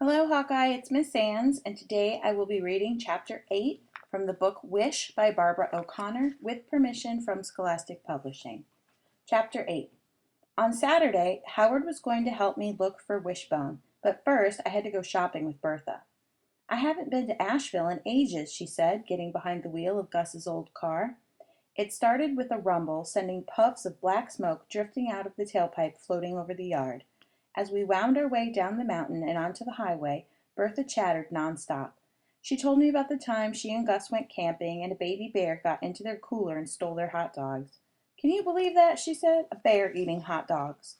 Hello, Hawkeye. It's Miss Sands, and today I will be reading Chapter 8 from the book Wish by Barbara O'Connor with permission from Scholastic Publishing. Chapter 8. On Saturday, Howard was going to help me look for Wishbone, but first I had to go shopping with Bertha. I haven't been to Asheville in ages, she said, getting behind the wheel of Gus's old car. It started with a rumble, sending puffs of black smoke drifting out of the tailpipe floating over the yard. As we wound our way down the mountain and onto the highway, Bertha chattered nonstop. She told me about the time she and Gus went camping and a baby bear got into their cooler and stole their hot dogs. Can you believe that? She said. A bear eating hot dogs.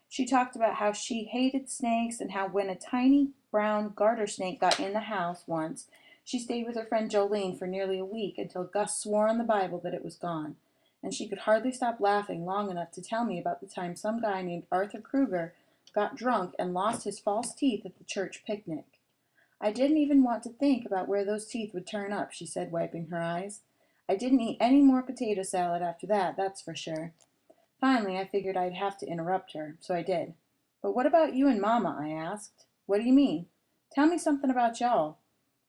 She talked about how she hated snakes and how when a tiny brown garter snake got in the house once, she stayed with her friend Jolene for nearly a week until Gus swore on the Bible that it was gone. And she could hardly stop laughing long enough to tell me about the time some guy named Arthur Kruger got drunk and lost his false teeth at the church picnic. I didn't even want to think about where those teeth would turn up, she said, wiping her eyes. I didn't eat any more potato salad after that, that's for sure. Finally, I figured I'd have to interrupt her, so I did. But what about you and Mama? I asked. What do you mean? Tell me something about y'all.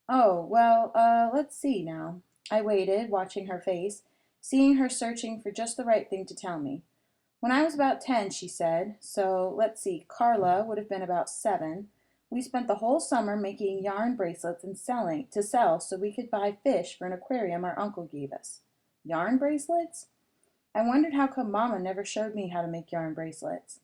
Oh, well, let's see now. I waited, watching her face, seeing her searching for just the right thing to tell me. When I was about 10, she said, so let's see, Carla would have been about 7. We spent the whole summer making yarn bracelets and selling to sell so we could buy fish for an aquarium our uncle gave us. Yarn bracelets? I wondered how come Mama never showed me how to make yarn bracelets.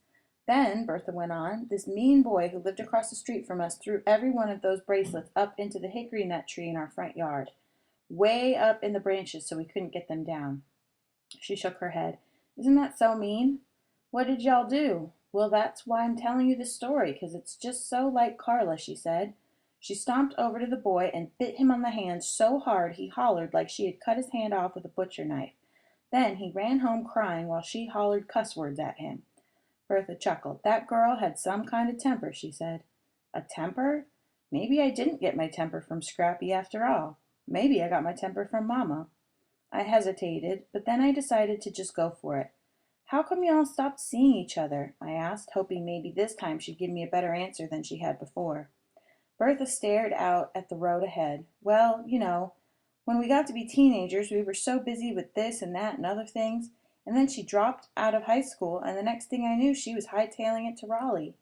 Then, Bertha went on, this mean boy who lived across the street from us threw every one of those bracelets up into the hickory nut tree in our front yard, way up in the branches so we couldn't get them down. She shook her head. Isn't that so mean? What did y'all do? Well, that's why I'm telling you this story, 'cause it's just so like Carla, she said. She stomped over to the boy and bit him on the hand so hard he hollered like she had cut his hand off with a butcher knife. Then he ran home crying while she hollered cuss words at him. Bertha chuckled. That girl had some kind of temper, she said. A temper? Maybe I didn't get my temper from Scrappy after all. Maybe I got my temper from Mama. I hesitated, but then I decided to just go for it. How come you all stopped seeing each other? I asked, hoping maybe this time she'd give me a better answer than she had before. Bertha stared out at the road ahead. Well, when we got to be teenagers, we were so busy with this and that and other things, and then she dropped out of high school, and the next thing I knew, she was hightailing it to Raleigh.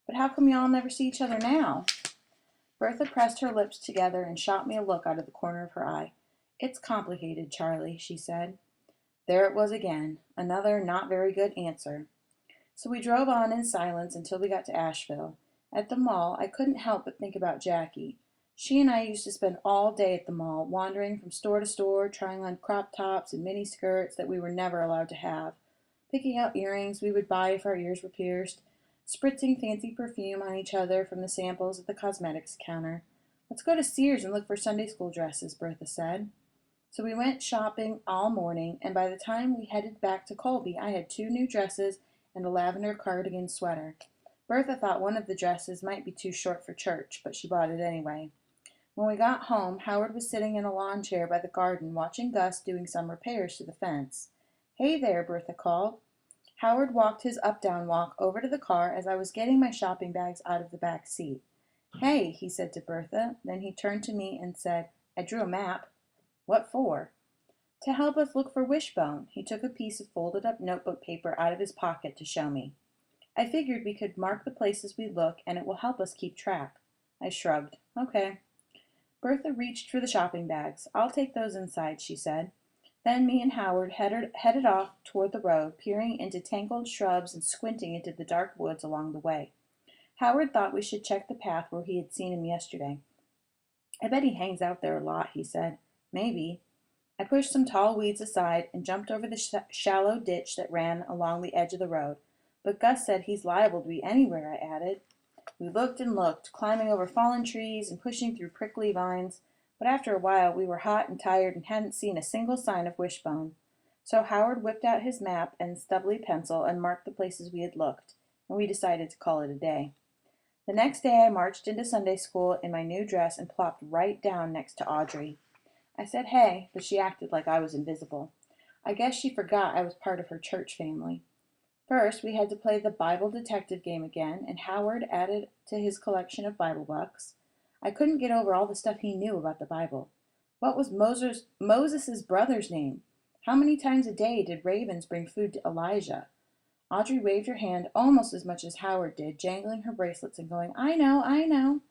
But how come you all never see each other now? Bertha pressed her lips together and shot me a look out of the corner of her eye. It's complicated, Charlie, she said. There it was again, another not very good answer. So we drove on in silence until we got to Asheville. At the mall, I couldn't help but think about Jackie. She and I used to spend all day at the mall, wandering from store to store, trying on crop tops and mini skirts that we were never allowed to have, picking out earrings we would buy if our ears were pierced, spritzing fancy perfume on each other from the samples at the cosmetics counter. Let's go to Sears and look for Sunday school dresses, Bertha said. So we went shopping all morning, and by the time we headed back to Colby, I had 2 new dresses and a lavender cardigan sweater. Bertha thought one of the dresses might be too short for church, but she bought it anyway. When we got home, Howard was sitting in a lawn chair by the garden watching Gus doing some repairs to the fence. Hey there, Bertha called. Howard walked his up-down walk over to the car as I was getting my shopping bags out of the back seat. Hey, he said to Bertha. Then he turned to me and said, I drew a map. What for? To help us look for Wishbone. He took a piece of folded up notebook paper out of his pocket to show me. I figured we could mark the places we look and it will help us keep track. I shrugged. Okay. Bertha reached for the shopping bags. I'll take those inside, she said. Then me and Howard headed off toward the road, peering into tangled shrubs and squinting into the dark woods along the way. Howard thought we should check the path where he had seen him yesterday. I bet he hangs out there a lot, he said. Maybe. I pushed some tall weeds aside and jumped over the shallow ditch that ran along the edge of the road. But Gus said he's liable to be anywhere, I added. We looked and looked, climbing over fallen trees and pushing through prickly vines, but after a while we were hot and tired and hadn't seen a single sign of Wishbone. So Howard whipped out his map and stubbly pencil and marked the places we had looked, and we decided to call it a day. The next day I marched into Sunday school in my new dress and plopped right down next to Audrey. I said hey, but she acted like I was invisible. I guess she forgot I was part of her church family. First, we had to play the Bible detective game again, and Howard added to his collection of Bible books. I couldn't get over all the stuff he knew about the Bible. What was Moses' brother's name? How many times a day did ravens bring food to Elijah? Audrey waved her hand almost as much as Howard did, jangling her bracelets and going, I know, I know.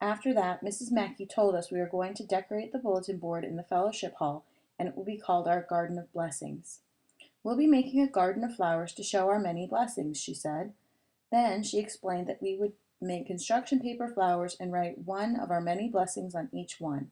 After that, Mrs. Mackey told us we were going to decorate the bulletin board in the fellowship hall, and it will be called our Garden of Blessings. We'll be making a garden of flowers to show our many blessings, she said. Then she explained that we would make construction paper flowers and write one of our many blessings on each one.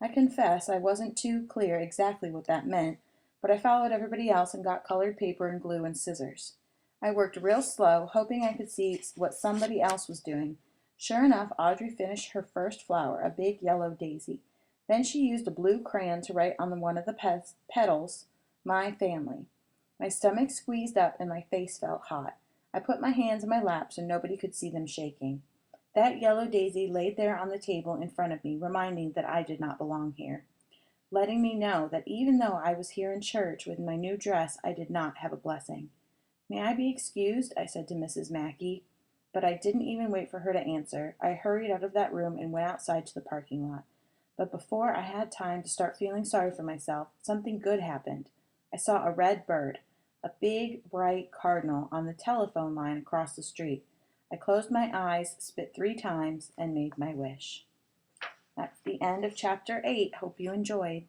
I confess I wasn't too clear exactly what that meant, but I followed everybody else and got colored paper and glue and scissors. I worked real slow, hoping I could see what somebody else was doing. Sure enough, Audrey finished her first flower, a big yellow daisy. Then she used a blue crayon to write on one of the petals, My Family. My stomach squeezed up and my face felt hot. I put my hands in my lap so nobody could see them shaking. That yellow daisy laid there on the table in front of me, reminding that I did not belong here, letting me know that even though I was here in church with my new dress, I did not have a blessing. May I be excused? I said to Mrs. Mackey, but I didn't even wait for her to answer. I hurried out of that room and went outside to the parking lot. But before I had time to start feeling sorry for myself, something good happened. I saw a red bird, a big, bright cardinal, on the telephone line across the street. I closed my eyes, spit 3 times, and made my wish. That's the end of chapter 8. Hope you enjoyed.